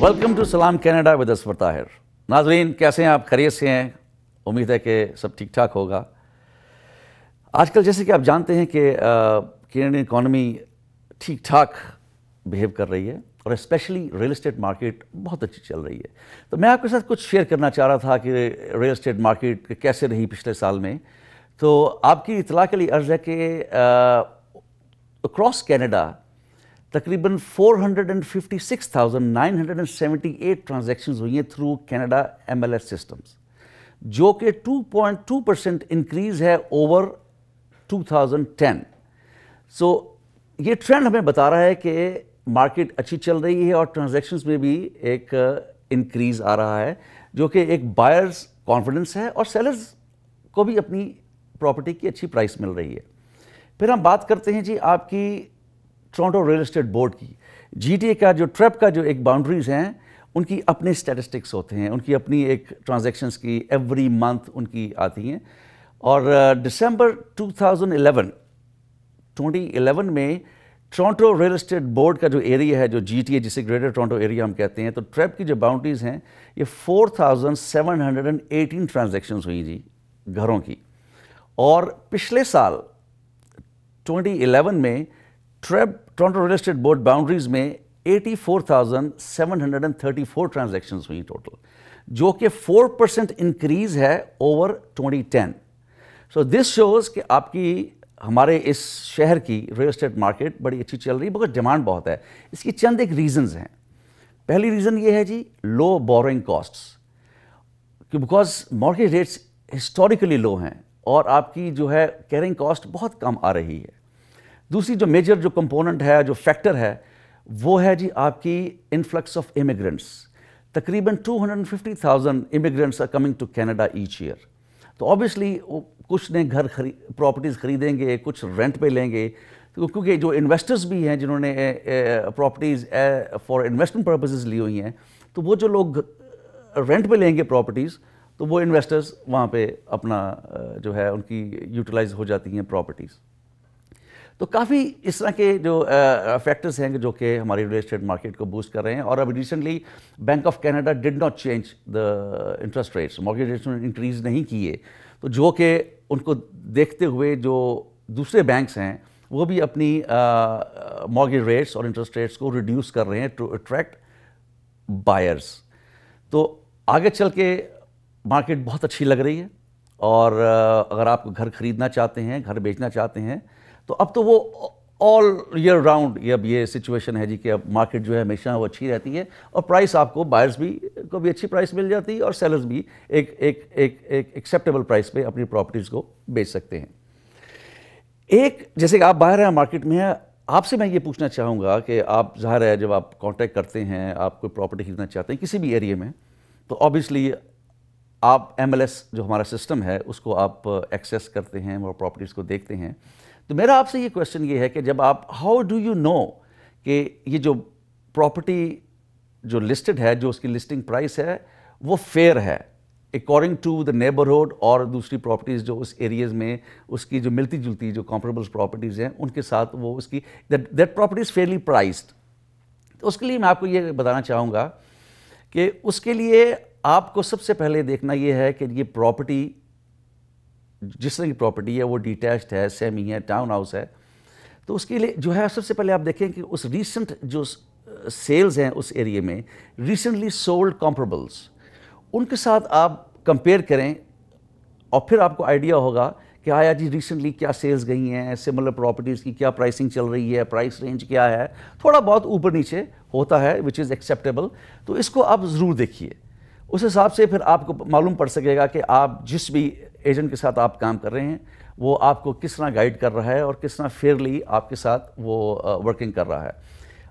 Welcome to सलाम Canada with Asfar Tahir. नाजरीन, कैसे हैं आप? खैरियत से हैं? उम्मीद है कि सब ठीक ठाक होगा। आजकल जैसे कि आप जानते हैं कि कैनेडियन इकॉनमी ठीक ठाक बिहेव कर रही है और स्पेशली रियल एस्टेट मार्केट बहुत अच्छी चल रही है। तो मैं आपके साथ कुछ शेयर करना चाह रहा था कि रियल एस्टेट मार्केट कैसे रही पिछले साल में। तो आपकी इतला के लिए अर्ज़ है कि अक्रॉस कैनेडा तकरीबन 456,978 ट्रांजैक्शंस हुई हैं थ्रू कैनेडा MLS सिस्टम्स, जो कि 2.2% इंक्रीज़ है ओवर 2010। सो ये ट्रेंड हमें बता रहा है कि मार्केट अच्छी चल रही है और ट्रांजैक्शंस में भी एक इंक्रीज़ आ रहा है, जो कि एक बायर्स कॉन्फिडेंस है और सेलर्स को भी अपनी प्रॉपर्टी की अच्छी प्राइस मिल रही है। फिर हम बात करते हैं जी आपकी टोरंटो रियल एस्टेट बोर्ड की। GTA का जो ट्रेप का जो एक बाउंड्रीज़ हैं, उनकी अपने स्टैटिस्टिक्स होते हैं, उनकी अपनी एक ट्रांजैक्शंस की एवरी मंथ उनकी आती हैं। और दिसंबर 2011 में टोरंटो रियल एस्टेट बोर्ड का जो एरिया है, जो GTA जिसे ग्रेटर टोरंटो एरिया हम कहते हैं, तो ट्रेप की जो बाउंड्रीज़ हैं ये 4,718 ट्रांजैक्शंस हुई जी घरों की। और पिछले साल 2011 में Toronto real estate board boundaries में 84,734 ट्रांजैक्शंस हुई टोटल, जो कि 4% इंक्रीज है ओवर 2010। सो दिस शोज कि आपकी हमारे इस शहर की रियल एस्टेट मार्केट बड़ी अच्छी चल रही है, बिकॉज डिमांड बहुत है। इसकी चंद एक रीजंस हैं। पहली रीज़न ये है जी low borrowing costs, because mortgage rates historically low हैं और आपकी जो है कैरिंग कॉस्ट बहुत कम आ रही है। दूसरी जो मेजर जो कंपोनेंट है, जो फैक्टर है, वो है जी आपकी इन्फ्लक्स ऑफ इमिग्रेंट्स। तकरीबन 250,000 immigrants are coming to Canada each year. तो ऑब्वियसली कुछ ने प्रॉपर्टीज़ खरीदेंगे, कुछ रेंट पे लेंगे, तो क्योंकि जो इन्वेस्टर्स भी हैं जिन्होंने प्रॉपर्टीज़ फॉर इन्वेस्टमेंट पर्पसेस ली हुई हैं, तो वो जो लोग रेंट पे लेंगे प्रॉपर्टीज़, तो वो इन्वेस्टर्स वहाँ पे अपना जो है उनकी यूटिलाइज हो जाती हैं प्रॉपर्टीज़। तो काफ़ी इस तरह के जो फैक्टर्स हैं जो कि हमारी रियल एस्टेट मार्केट को बूस्ट कर रहे हैं। और अब recently bank of Canada did not change the interest rates, mortgage rates increase नहीं किए, तो जो कि उनको देखते हुए जो दूसरे बैंक्स हैं वो भी अपनी मॉर्गेज रेट्स और इंटरेस्ट रेट्स को रिड्यूस कर रहे हैं टू अट्रैक्ट बायर्स। तो आगे चल के मार्केट बहुत अच्छी लग रही है। और अगर आप घर खरीदना चाहते हैं, घर बेचना चाहते हैं, तो अब तो वो ऑल ईयर राउंड अब ये सिचुएशन है जी कि अब मार्केट जो है हमेशा वो अच्छी रहती है और प्राइस आपको बायर्स भी को भी अच्छी प्राइस मिल जाती है और सेलर्स भी एक एक्सेप्टेबल प्राइस पे अपनी प्रॉपर्टीज़ को बेच सकते हैं। एक जैसे कि आप बाहर हैं, मार्केट में हैं, आपसे मैं ये पूछना चाहूँगा कि आप ज़ाहिर है जब आप कॉन्टैक्ट करते हैं, आप कोई प्रॉपर्टी खरीदना चाहते हैं किसी भी एरिया में, तो ऑब्वियसली आप MLS जो हमारा सिस्टम है उसको आप एक्सेस करते हैं और प्रॉपर्टीज़ को देखते हैं। तो मेरा आपसे ये क्वेश्चन ये है कि जब आप हाउ डू यू नो कि ये जो प्रॉपर्टी जो लिस्टेड है, जो उसकी लिस्टिंग प्राइस है, वो फेयर है अकॉर्डिंग टू द नेबरहुड और दूसरी प्रॉपर्टीज़ जो उस एरियाज़ में उसकी जो मिलती जुलती जो कॉम्परेबल प्रॉपर्टीज़ हैं उनके साथ वो उसकी that property is Fairlie priced. तो उसके लिए मैं आपको ये बताना चाहूँगा कि उसके लिए आपको सबसे पहले देखना ये है कि ये प्रॉपर्टी जिस तरह की प्रॉपर्टी है वो डिटैच्ड है, सेमी है, टाउन हाउस है, तो उसके लिए जो है सबसे पहले आप देखें कि उस रीसेंट जो सेल्स हैं उस एरिया में, रिसेंटली सोल्ड कॉम्परेबल्स, उनके साथ आप कंपेयर करें और फिर आपको आइडिया होगा कि आया जी रिसेंटली क्या सेल्स गई हैं, सिमिलर प्रॉपर्टीज़ की क्या प्राइसिंग चल रही है, प्राइस रेंज क्या है, थोड़ा बहुत ऊपर नीचे होता है विच इज़ एक्सेप्टेबल। तो इसको आप ज़रूर देखिए, उस हिसाब से फिर आपको मालूम पड़ सकेगा कि आप जिस भी एजेंट के साथ आप काम कर रहे हैं वो आपको किस तरह गाइड कर रहा है और किस तरह फेयरली आपके साथ वो वर्किंग कर रहा है।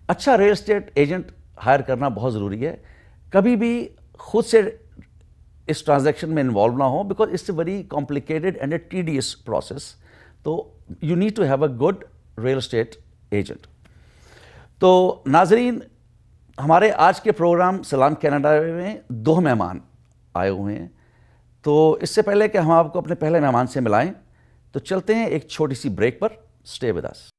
अच्छा रियल एस्टेट एजेंट हायर करना बहुत ज़रूरी है। कभी भी खुद से इस ट्रांजैक्शन में इन्वॉल्व ना हो, because it's a very complicated and a tedious process. तो you need to have a good real estate agent. तो नाजरीन, हमारे आज के प्रोग्राम सलाम कनाडा में 2 मेहमान आए हुए हैं। तो इससे पहले कि हम आपको अपने पहले मेहमान से मिलाएं, तो चलते हैं एक छोटी सी ब्रेक पर। Stay with us.